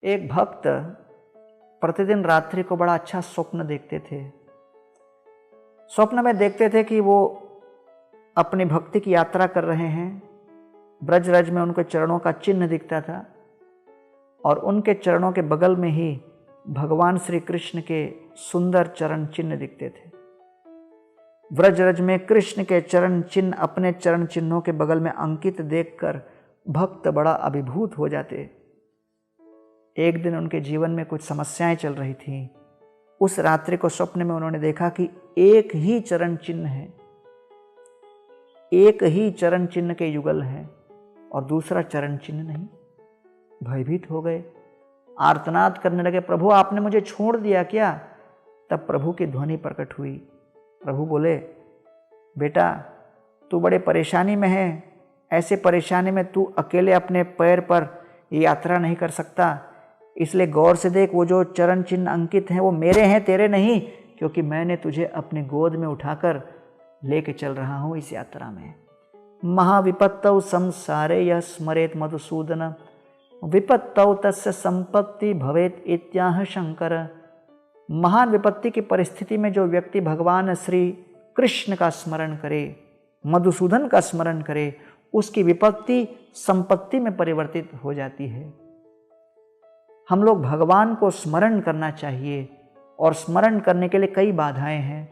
एक भक्त प्रतिदिन रात्रि को बड़ा अच्छा स्वप्न देखते थे। स्वप्न में देखते थे कि वो अपनी भक्ति की यात्रा कर रहे हैं। ब्रजरज में उनके चरणों का चिन्ह दिखता था और उनके चरणों के बगल में ही भगवान श्री कृष्ण के सुंदर चरण चिन्ह दिखते थे। ब्रजरज में कृष्ण के चरण चिन्ह अपने चरण चिन्हों के बगल में अंकित देखकर भक्त बड़ा अभिभूत हो जाते। एक दिन उनके जीवन में कुछ समस्याएं चल रही थीं। उस रात्रि को स्वप्न में उन्होंने देखा कि एक ही चरण चिन्ह है, एक ही चरण चिन्ह के युगल है और दूसरा चरण चिन्ह नहीं। भयभीत हो गए, आर्तनाद करने लगे, प्रभु आपने मुझे छोड़ दिया क्या? तब प्रभु की ध्वनि प्रकट हुई। प्रभु बोले, बेटा तू बड़े परेशानी में है, ऐसे परेशानी में तू अकेले अपने पैर पर यात्रा नहीं कर सकता, इसलिए गौर से देख, वो जो चरण चिन्ह अंकित हैं वो मेरे हैं, तेरे नहीं, क्योंकि मैंने तुझे अपनी गोद में उठाकर लेके चल रहा हूँ इस यात्रा में। महाविपत्तौ संसारे यः स्मरेत मधुसूदन विपत्तौ तस्य संपत्ति भवेत इत्याह शंकर। महान विपत्ति की परिस्थिति में जो व्यक्ति भगवान श्री कृष्ण का स्मरण करे, मधुसूदन का स्मरण करे, उसकी विपत्ति संपत्ति में परिवर्तित हो जाती है। हम लोग भगवान को स्मरण करना चाहिए और स्मरण करने के लिए कई बाधाएं हैं।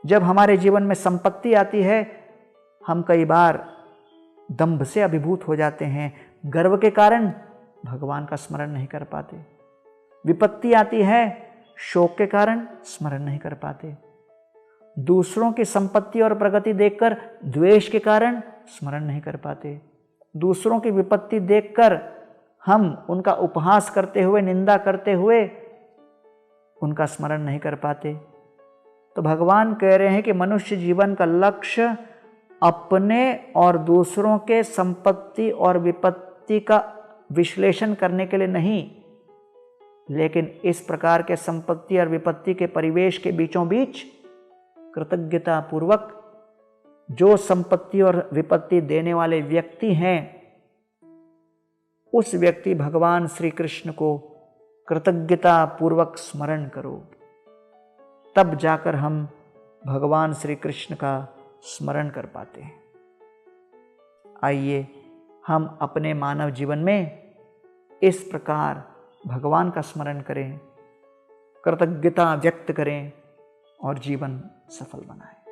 जब हमारे जीवन में संपत्ति आती है, हम कई बार दंभ से अभिभूत हो जाते हैं, गर्व के कारण भगवान का स्मरण नहीं कर पाते। विपत्ति आती है, शोक के कारण स्मरण नहीं कर पाते। दूसरों की संपत्ति और प्रगति देखकर द्वेष के कारण स्मरण नहीं कर पाते। दूसरों की विपत्ति देखकर हम उनका उपहास करते हुए, निंदा करते हुए उनका स्मरण नहीं कर पाते। तो भगवान कह रहे हैं कि मनुष्य जीवन का लक्ष्य अपने और दूसरों के संपत्ति और विपत्ति का विश्लेषण करने के लिए नहीं, लेकिन इस प्रकार के संपत्ति और विपत्ति के परिवेश के बीचों बीच कृतज्ञता पूर्वक जो संपत्ति और विपत्ति देने वाले व्यक्ति हैं, उस व्यक्ति भगवान श्री कृष्ण को कृतज्ञता पूर्वक स्मरण करो। तब जाकर हम भगवान श्री कृष्ण का स्मरण कर पाते हैं। आइए हम अपने मानव जीवन में इस प्रकार भगवान का स्मरण करें, कृतज्ञता व्यक्त करें और जीवन सफल बनाएं।